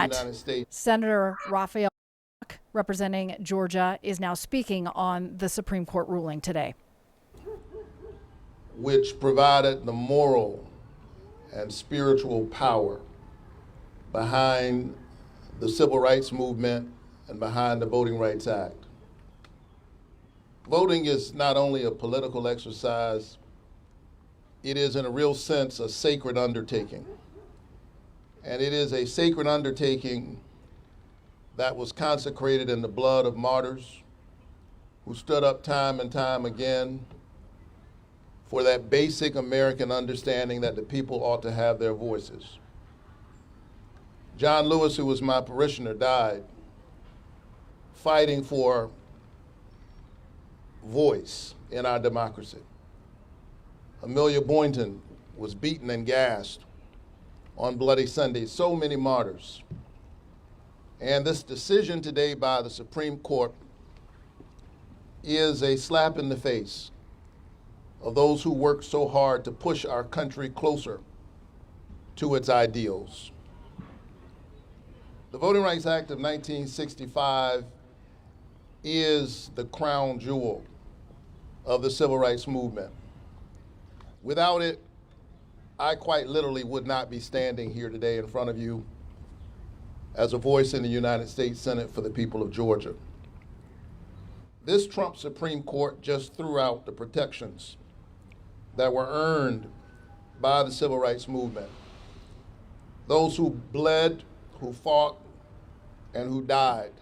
United States. Senator Raphael Warnock, representing Georgia, is now speaking on the Supreme Court ruling today, Which provided the moral and spiritual power behind the civil rights movement and behind the Voting Rights Act. Voting is not only a political exercise, it is in a real sense a sacred undertaking. And it is a sacred undertaking that was consecrated in the blood of martyrs who stood up time and time again for that basic American understanding that the people ought to have their voices. John Lewis, who was my parishioner, died fighting for voice in our democracy. Amelia Boynton was beaten and gassed on Bloody Sunday. So many martyrs. And this decision today by the Supreme Court is a slap in the face of those who worked so hard to push our country closer to its ideals. The Voting Rights Act of 1965 is the crown jewel of the civil rights movement. Without it, I quite literally would not be standing here today in front of you as a voice in the United States Senate for the people of Georgia. This Trump Supreme Court just threw out the protections that were earned by the civil rights movement. Those who bled, who fought, and who died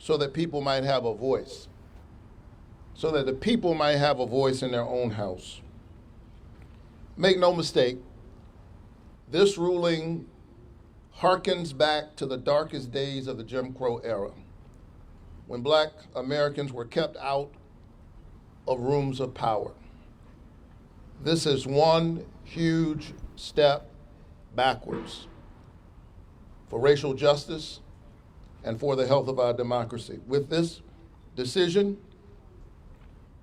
so that people might have a voice, so that the people might have a voice in their own house. Make no mistake, this ruling harkens back to the darkest days of the Jim Crow era, when Black Americans were kept out of rooms of power. This is one huge step backwards for racial justice and for the health of our democracy. With this decision,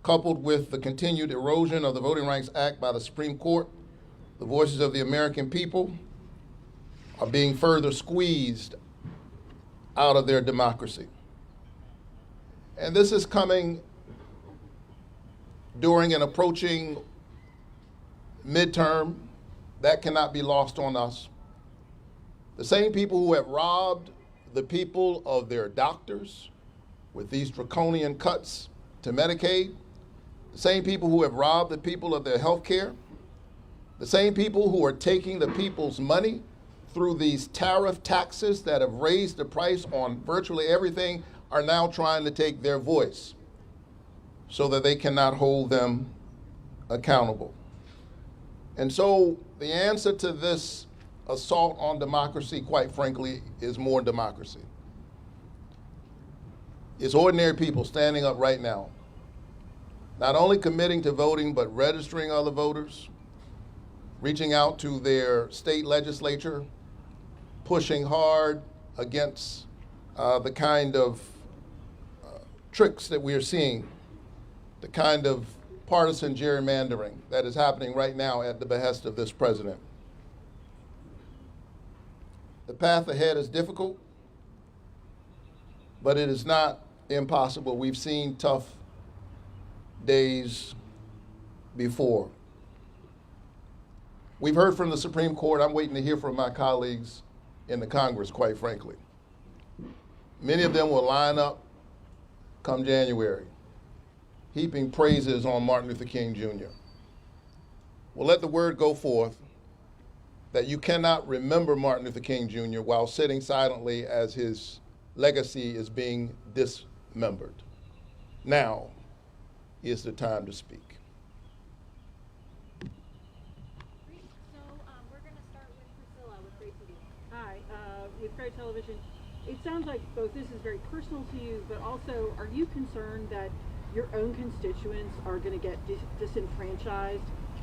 coupled with the continued erosion of the Voting Rights Act by the Supreme Court, the voices of the American people are being further squeezed out of their democracy. And this is coming during an approaching midterm that cannot be lost on us. The same people who have robbed the people of their doctors with these draconian cuts to Medicaid, the same people who have robbed the people of their health care, the same people who are taking the people's money through these tariff taxes that have raised the price on virtually everything are now trying to take their voice so that they cannot hold them accountable. And so the answer to this assault on democracy, quite frankly, is more democracy. It's ordinary people standing up right now, not only committing to voting, but registering other voters, reaching out to their state legislature, pushing hard against the kind of tricks that we are seeing, the kind of partisan gerrymandering that is happening right now at the behest of this president. The path ahead is difficult, but it is not impossible. We've seen tough days before. We've heard from the Supreme Court. I'm waiting to hear from my colleagues in the Congress, quite frankly. Many of them will line up come January, heaping praises on Martin Luther King Jr. Well, let the word go forth that you cannot remember Martin Luther King Jr. while sitting silently as his legacy is being dismembered. Now is the time to speak. We're going to start with Priscilla with Great TV. Hi, with Great Television. It sounds like both this is very personal to you, but also are you concerned that your own constituents are going to get disenfranchised,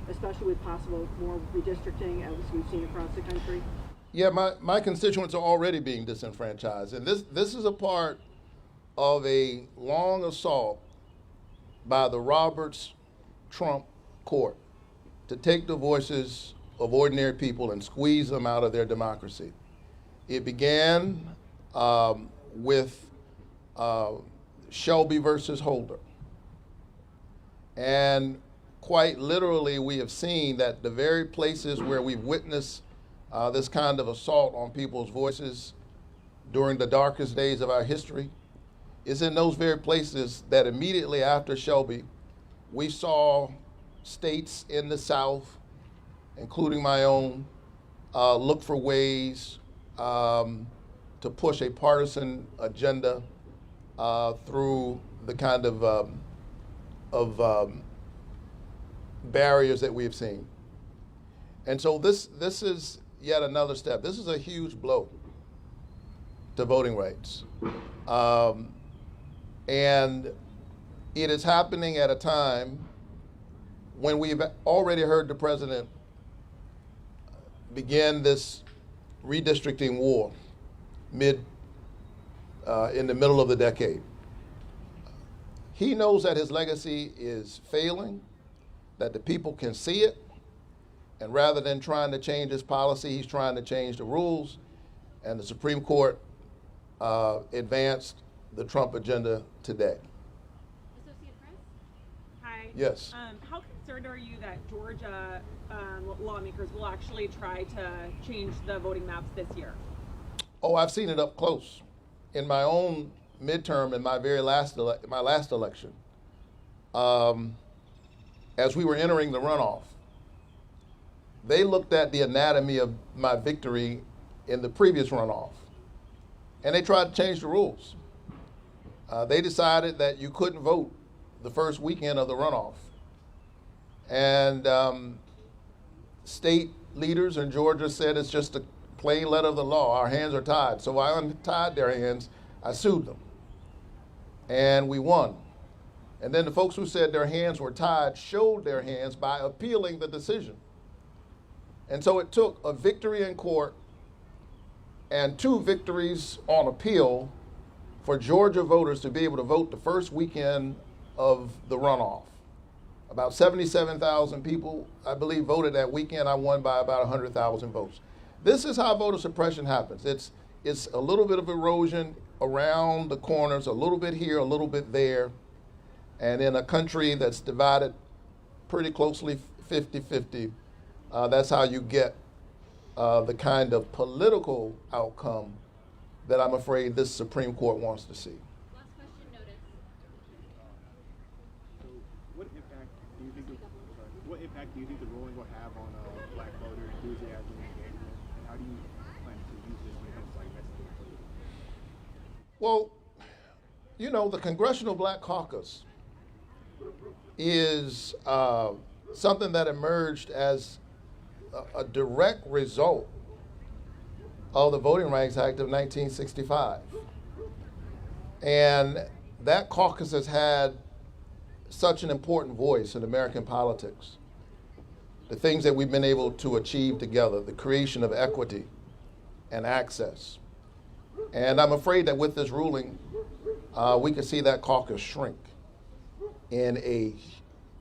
especially with possible more redistricting as we've seen across the country? Yeah, my constituents are already being disenfranchised. And this is a part of a long assault by the Roberts Trump court to take the voices of ordinary people and squeeze them out of their democracy. It began with Shelby versus Holder. And quite literally, we have seen that the very places where we've witnessed this kind of assault on people's voices during the darkest days of our history is in those very places that immediately after Shelby, we saw states in the South, including my own, look for ways to push a partisan agenda through the kind of barriers that we've seen. And so this is yet another step. This is a huge blow to voting rights. And it is happening at a time when we've already heard the president begin this redistricting war in the middle of the decade. He knows that his legacy is failing, that the people can see it, and rather than trying to change his policy, he's trying to change the rules, and the Supreme Court advanced the Trump agenda today. Associate Press? Hi. Yes. How concerned are you that Georgia lawmakers will actually try to change the voting maps this year? Oh, I've seen it up close. In my own midterm, in my very last election, as we were entering the runoff, they looked at the anatomy of my victory in the previous runoff, and they tried to change the rules. They decided that you couldn't vote the first weekend of the runoff. And state leaders in Georgia said it's just a plain letter of the law. Our hands are tied. So I untied their hands. I sued them. And we won. And then the folks who said their hands were tied showed their hands by appealing the decision. And so it took a victory in court and 2 victories on appeal for Georgia voters to be able to vote the first weekend of the runoff. About 77,000 people, I believe, voted that weekend. I won by about 100,000 votes. This is how voter suppression happens. It's a little bit of erosion around the corners, a little bit here, a little bit there. And in a country that's divided pretty closely 50-50, that's how you get the kind of political outcome that I'm afraid this Supreme Court wants to see. Last question, notice. So, what impact do you think the ruling will have on Black voter enthusiasm and engagement, and how do you plan to use this when it comes to messaging? Well, you know, the Congressional Black Caucus is something that emerged as a direct result of the Voting Rights Act of 1965. And that caucus has had such an important voice in American politics. The things that we've been able to achieve together, the creation of equity and access. And I'm afraid that with this ruling, we could see that caucus shrink in a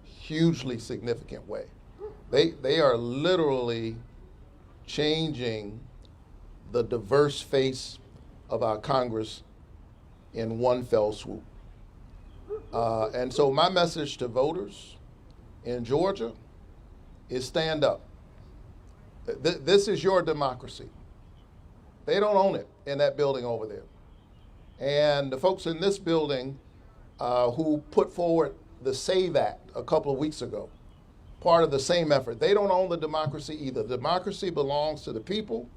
hugely significant way. They are literally changing the diverse face of our Congress in one fell swoop. And so my message to voters in Georgia is stand up. This is your democracy. They don't own it in that building over there. And the folks in this building who put forward the SAVE Act a couple of weeks ago, part of the same effort, they don't own the democracy either. The democracy belongs to the people,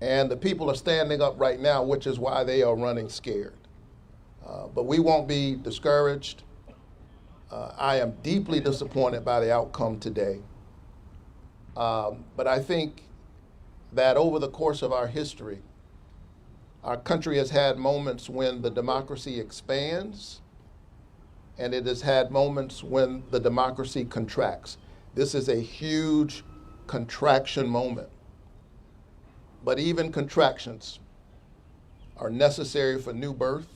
and the people are standing up right now, which is why they are running scared. But we won't be discouraged. I am deeply disappointed by the outcome today. But I think that over the course of our history, our country has had moments when the democracy expands, and it has had moments when the democracy contracts. This is a huge contraction moment. But even contractions are necessary for new birth.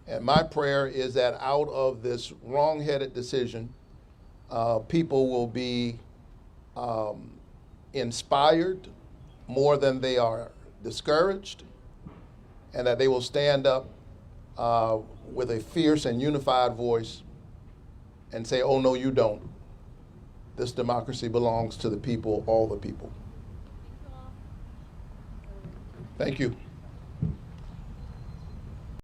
And my prayer is that out of this wrong-headed decision, people will be inspired more than they are discouraged, and that they will stand up with a fierce and unified voice and say, oh, no, you don't. This democracy belongs to the people, all the people. Thank you.